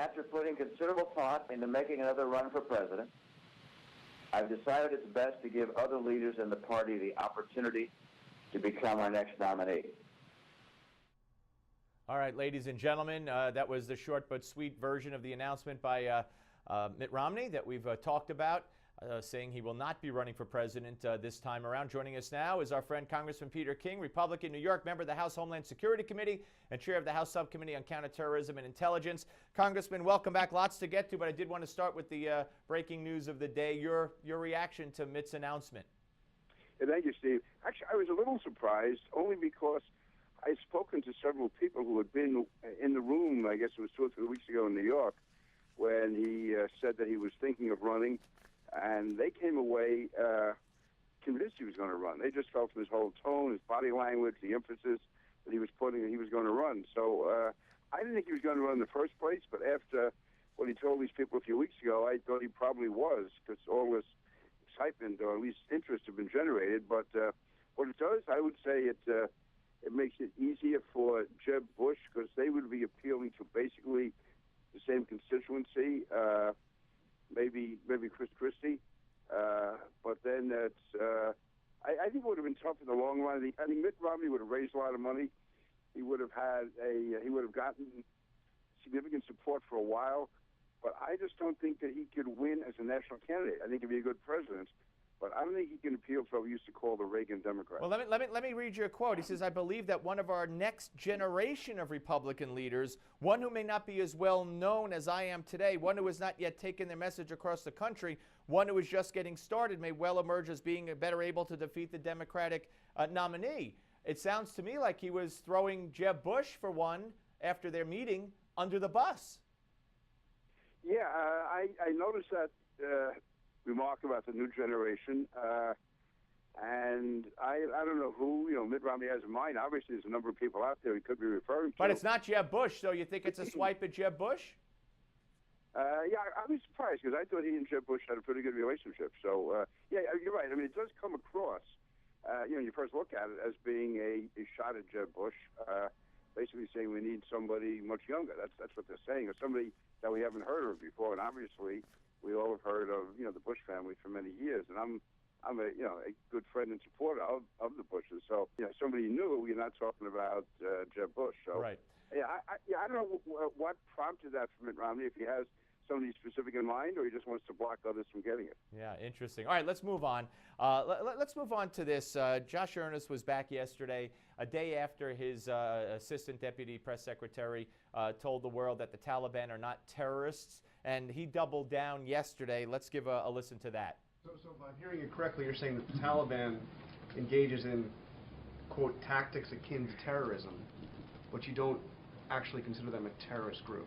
after putting considerable thought into making another run for president, I've decided it's best to give other leaders in the party the opportunity to become our next nominee. All right, ladies and gentlemen, that was the short but sweet version of the announcement by Mitt Romney that we've talked about, saying he will not be running for president this time around. Joining us now is our friend Congressman Peter King, Republican, New York, member of the House Homeland Security Committee and chair of the House Subcommittee on Counterterrorism and Intelligence. Congressman, welcome back. Lots to get to, but I did want to start with the breaking news of the day, your reaction to Mitt's announcement. Yeah, thank you, Steve. Actually, I was a little surprised, only because I've spoken to several people who had been in the room, I guess it was 2 or 3 weeks ago in New York, when he said that he was thinking of running, and they came away convinced he was going to run. They just felt from his whole tone, his body language, the emphasis that he was putting, that he was going to run. So I didn't think he was going to run in the first place, but after what he told these people a few weeks ago, I thought he probably was, because all this excitement, or at least interest, have been generated. But what it does, I would say it makes it easier for Jeb Bush, because they would be appealing to basically the same constituency, maybe Chris Christie. But then I think it would have been tough in the long run. I think Mitt Romney would have raised a lot of money. He would have gotten significant support for a while. But I just don't think that he could win as a national candidate. I think he'd be a good president, but I don't think he can appeal to what we used to call the Reagan Democrats. Well, let me read you a quote. He says, "I believe that one of our next generation of Republican leaders, one who may not be as well known as I am today, one who has not yet taken their message across the country, one who is just getting started, may well emerge as being better able to defeat the Democratic nominee." It sounds to me like he was throwing Jeb Bush, for one, after their meeting, under the bus. Yeah, I noticed that remark about the new generation, and I don't know who Mitt Romney has in mind. Obviously, there's a number of people out there he could be referring to. But it's not Jeb Bush, so you think it's a swipe at Jeb Bush? Yeah, I was surprised, because I thought he and Jeb Bush had a pretty good relationship. So, yeah, you're right. I mean, it does come across, you first look at it as being a shot at Jeb Bush, basically saying we need somebody much younger. That's what they're saying, or somebody that we haven't heard of before. And obviously, we all have heard of the Bush family for many years, and I'm a good friend and supporter of the Bushes. So somebody new. We're not talking about Jeb Bush. So right. Yeah, I don't know what prompted that from Mitt Romney, if he has somebody specific in mind, or he just wants to block others from getting it. Yeah, interesting. All right, let's move on. Let's move on to this. Josh Earnest was back yesterday, a day after his assistant deputy press secretary told the world that the Taliban are not terrorists, and he doubled down yesterday. Let's give a listen to that. So if I'm hearing you correctly, you're saying that the Taliban engages in, quote, tactics akin to terrorism, but you don't actually consider them a terrorist group.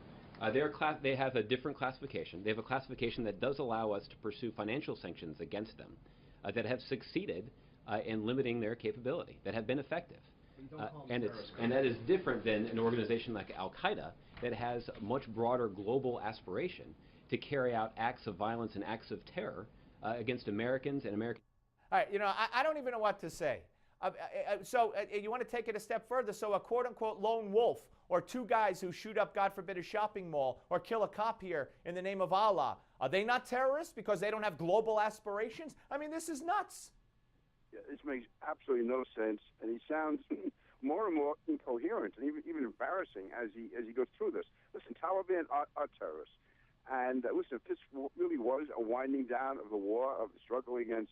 They have a different classification. They have a classification that does allow us to pursue financial sanctions against them that have succeeded in limiting their capability, that have been effective. And that is different than an organization like Al-Qaeda that has a much broader global aspiration to carry out acts of violence and acts of terror against Americans and American. All right, I don't even know what to say. So you want to take it a step further. So a quote-unquote lone wolf, or two guys who shoot up, God forbid, a shopping mall or kill a cop here in the name of Allah, are they not terrorists because they don't have global aspirations? I mean, this is nuts. Yeah, this makes absolutely no sense, and he sounds more and more incoherent and even embarrassing as he goes through this. Listen, Taliban are terrorists. And listen, if this really was a winding down of the war, of the struggle against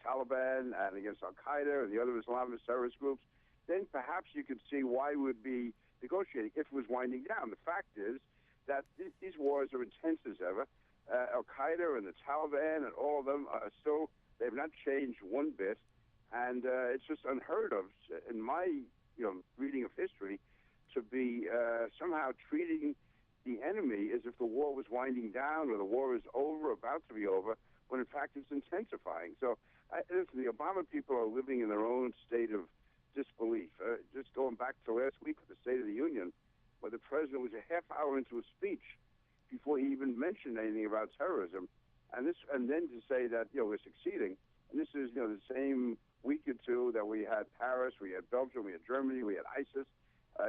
Taliban and against Al-Qaeda and the other Islamist terrorist groups, then perhaps you could see why we would be negotiating if it was winding down. The fact is that these wars are intense as ever. Al-Qaeda and the Taliban and all of them are still, they've not changed one bit. And it's just unheard of in my reading of history to be somehow treating the enemy as if the war was winding down or the war is over, about to be over, when in fact it's intensifying. So listen, the Obama people are living in their own state of disbelief. Just going back to last week with the State of the Union, where the president was a half hour into a speech before he even mentioned anything about terrorism, and then to say that we're succeeding. And this is the same week or two that we had Paris, we had Belgium, we had Germany, we had ISIS.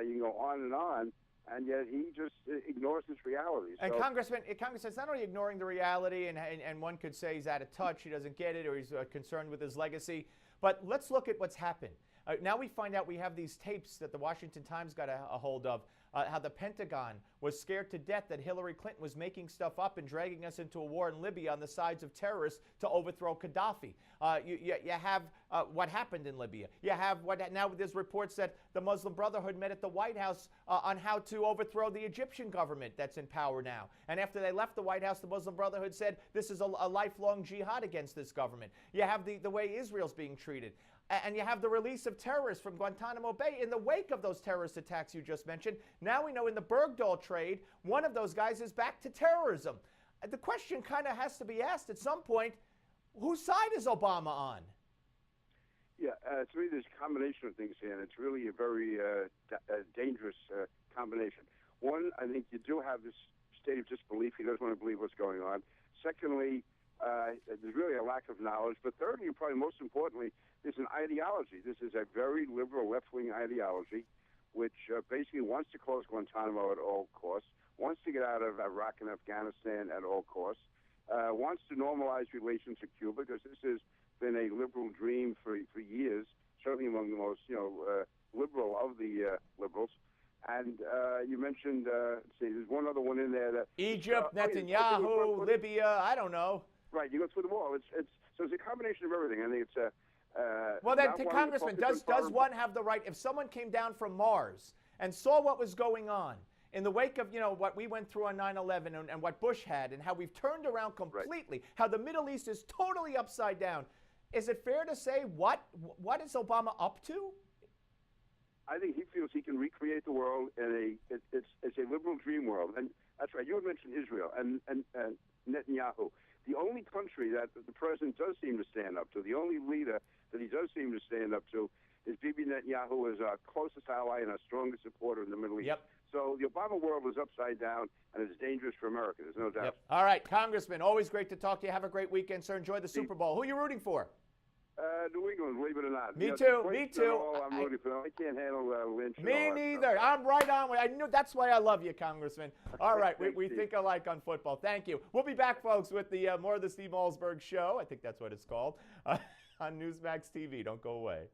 You can go on and on. and yet he just ignores this reality. And So, Congressman, it's not only ignoring the reality, and one could say he's out of touch, he doesn't get it, or he's concerned with his legacy. But let's look at what's happened. Now we find out we have these tapes that the Washington Times got a hold of, how the Pentagon was scared to death that Hillary Clinton was making stuff up and dragging us into a war in Libya on the sides of terrorists to overthrow Gaddafi. You have what happened in Libya. You have now there's reports that the Muslim Brotherhood met at the White House on how to overthrow the Egyptian government that's in power now. And after they left the White House, the Muslim Brotherhood said this is a lifelong jihad against this government. You have the way Israel's being treated. And you have the release of terrorists from Guantanamo Bay in the wake of those terrorist attacks you just mentioned. Now we know in the Bergdahl trade, one of those guys is back to terrorism. The question kind of has to be asked at some point, whose side is Obama on? yeah, to me, there's a combination of things here, and it's really a very dangerous combination. One, I think you do have this state of disbelief. He doesn't want to believe what's going on. Secondly, there's really a lack of knowledge. But thirdly, and probably most importantly, there's an ideology. This is a very liberal left-wing ideology which basically wants to close Guantanamo at all costs, wants to get out of Iraq and Afghanistan at all costs, wants to normalize relations with Cuba, because this has been a liberal dream for years, certainly among the most liberal of the liberals. And you mentioned, there's one other one in there. That Egypt, Netanyahu, Libya, I don't know. Right, you go through them all. So it's a combination of everything. I think it's a... well, then, Congressman, does one have the right, if someone came down from Mars and saw what was going on in the wake of, what we went through on 9/11 and what Bush had and how we've turned around completely, how the Middle East is totally upside down, is it fair to say what is Obama up to? I think he feels he can recreate the world in it's a liberal dream world. And that's right, you had mentioned Israel and Netanyahu. The only country that the president does seem to stand up to, the only leader that he does seem to stand up to, is Bibi Netanyahu, who is our closest ally and our strongest supporter in the Middle East. Yep. So the Obama world is upside down, and it's dangerous for America. There's no doubt. Yep. All right, Congressman, always great to talk to you. Have a great weekend, sir. Enjoy the Super Bowl. Who are you rooting for? New England, believe it or not. Me too. I'm rooting for them. I can't handle Lynch. Me neither. I'm right on. I knew that's why I love you, Congressman. All right, we think alike on football. Thank you. We'll be back, folks, with the more of the Steve Malzberg Show. I think that's what it's called on Newsmax TV. Don't go away.